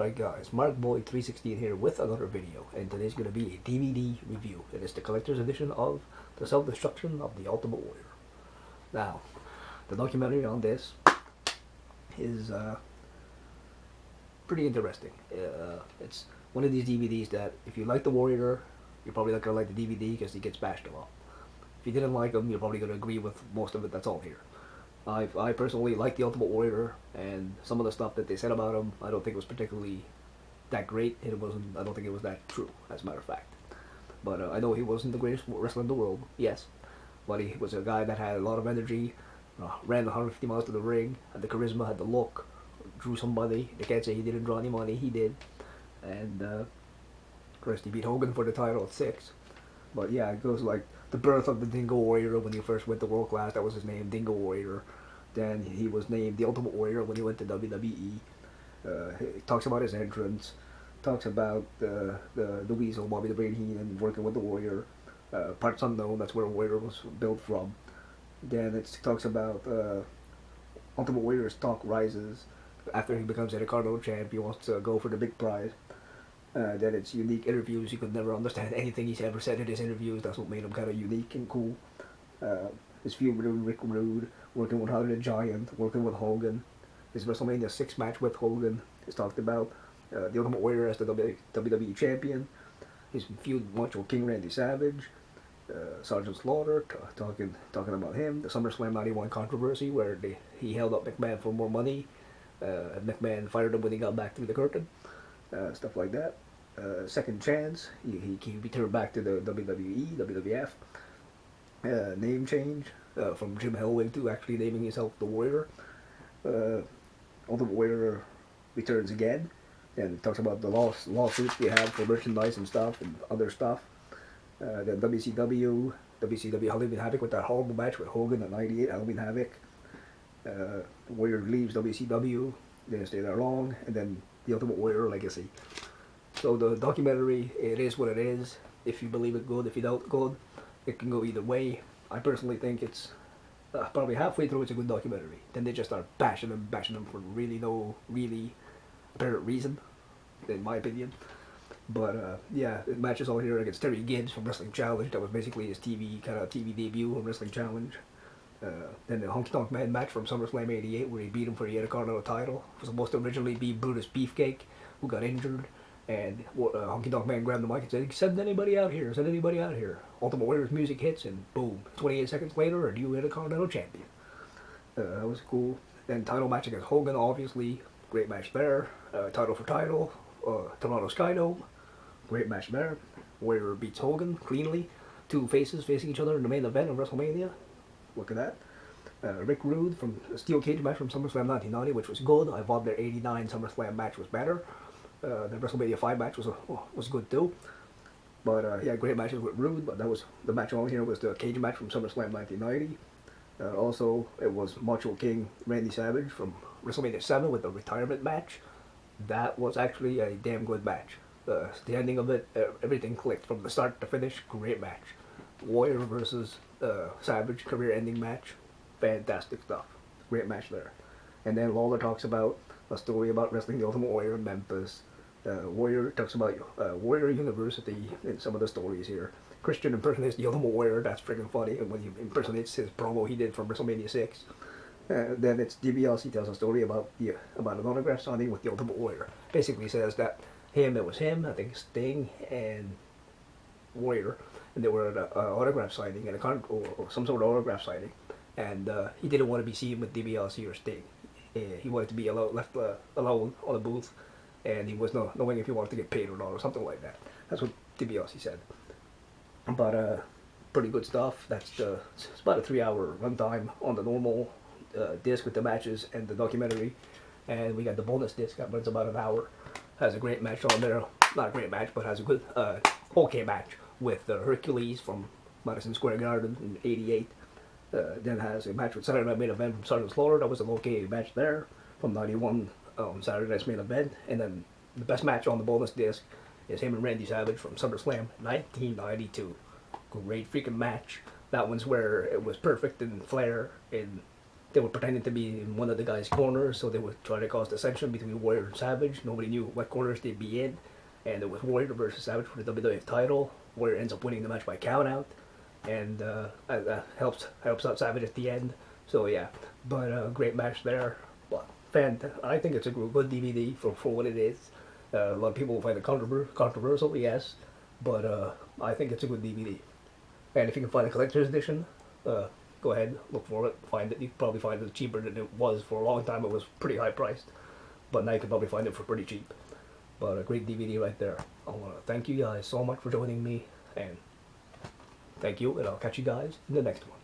Alright guys, MarkBoy316 here with another video, and today's going to be a DVD review. It is the collector's edition of The Self-Destruction of the Ultimate Warrior. Now, the documentary on this is pretty interesting. It's one of these DVDs that if you like the Warrior, you're probably not going to like the DVD because he gets bashed a lot. If you didn't like him, you're probably going to agree with most of it that's all here. I personally like the Ultimate Warrior, and some of the stuff that they said about him, I don't think was particularly that great. I don't think it was that true, as a matter of fact. But I know he wasn't the greatest wrestler in the world, yes. But he was a guy that had a lot of energy, ran 150 miles to the ring, had the charisma, had the look, drew somebody. They can't say he didn't draw any money, he did. And of course he beat Hogan for the title at 6. But yeah, it goes like the birth of the Dingo Warrior when he first went to World Class. That was his name, Dingo Warrior. Then he was named the Ultimate Warrior when he went to WWE. He talks about his entrance. Talks about the Weasel, Bobby the Brain Heenan, working with the Warrior. Parts Unknown, that's where Warrior was built from. Then it talks about Ultimate Warrior's stock rises. After he becomes Intercontinental Champ, he wants to go for the big prize. Then it's unique interviews. You could never understand anything he's ever said in his interviews. That's what made him kind of unique and cool. His feud with Rick Rude, working with Andre the Giant, working with Hogan. His WrestleMania 6 match with Hogan is talked about. The Ultimate Warrior as the WWE Champion. His feud match with King Randy Savage. Sergeant Slaughter, talking about him. The SummerSlam 91 controversy where he held up McMahon for more money. And McMahon fired him when he got back through the curtain. Stuff like that. Second chance. He returned back to the WWE, WWF. Name change from Jim Hellwig to actually naming himself the Warrior. Ultimate Warrior returns again, and it talks about the lawsuits they have for merchandise and stuff and other stuff. Then WCW Halloween Havoc with that horrible match with Hogan at 98 Halloween Havoc. Warrior leaves WCW, didn't stay there long, and then the Ultimate Warrior Legacy. So the documentary, it is what it is. If you believe it, good. If you don't, good. It can go either way. I personally think it's probably halfway through it's a good documentary. Then they just start bashing them for no apparent reason, in my opinion. But yeah, it matches all here against Terry Gibbs from Wrestling Challenge. That was basically his TV debut on Wrestling Challenge. Then the Honky Tonk Man match from SummerSlam 88 where he beat him for the Intercontinental title. It was supposed to originally be Brutus Beefcake, who got injured. And Honky Tonk Man grabbed the mic and said, send anybody out here, send anybody out here. Ultimate Warrior's music hits, and boom, 28 seconds later, a new Intercontinental Champion. That was cool. Then title match against Hogan, obviously. Great match there. Title for title. Toronto Skydome. Great match there. Warrior beats Hogan cleanly. Two faces facing each other in the main event of WrestleMania. Look at that. Rick Rude from a steel cage match from SummerSlam 1990, which was good. I thought their 89 SummerSlam match was better. The WrestleMania 5 match was good too. But yeah, great matches with Rude, but that was the match on here was the cage match from SummerSlam 1990. Also, it was Macho King Randy Savage from WrestleMania 7 with the retirement match. That was actually a damn good match. The ending of it, everything clicked from the start to finish. Great match. Warrior versus Savage career-ending match. Fantastic stuff. Great match there. And then Lawler talks about a story about wrestling the Ultimate Warrior in Memphis. Warrior talks about Warrior University in some of the stories here. Christian impersonates the Ultimate Warrior. That's freaking funny. And when he impersonates his promo he did from WrestleMania 6. Then it's DiBiase tells a story about an autograph signing with the Ultimate Warrior. Basically says that it was him, I think Sting and Warrior, and they were at an autograph signing or some sort of autograph signing, and he didn't want to be seen with DiBiase or Sting. He wanted to be left alone on the booth, and he was not knowing if he wanted to get paid or not, or something like that. That's what DiBiase said. But pretty good stuff. It's about a 3-hour runtime on the normal disc with the matches and the documentary, and we got the bonus disc that runs about an hour. Has a great match on there. Not a great match, but has a good okay match with Hercules from Madison Square Garden in '88. Then has a match with Saturday Night Main Event from Sergeant Slaughter. That was an okay match there from '91 Saturday Night's Main Event. And then the best match on the bonus disc is him and Randy Savage from SummerSlam 1992. Great freaking match. That one's where it was perfect and Flair in they were pretending to be in one of the guys' corners, so they would try to cause dissension between Warrior and Savage. Nobody knew what corners they'd be in, and it was Warrior versus Savage for the WWF title. Warrior ends up winning the match by count out, and helps out Savage at the end. So yeah, but great match there. But I think it's a good DVD for what it is. A lot of people will find it controversial, yes, but I think it's a good DVD. And if you can find a collector's edition, go ahead, look for it, find it. You can probably find it cheaper than it was for a long time. It was pretty high priced, but now you can probably find it for pretty cheap. But a great DVD right there. I want to thank you guys so much for joining me, and thank you, and I'll catch you guys in the next one.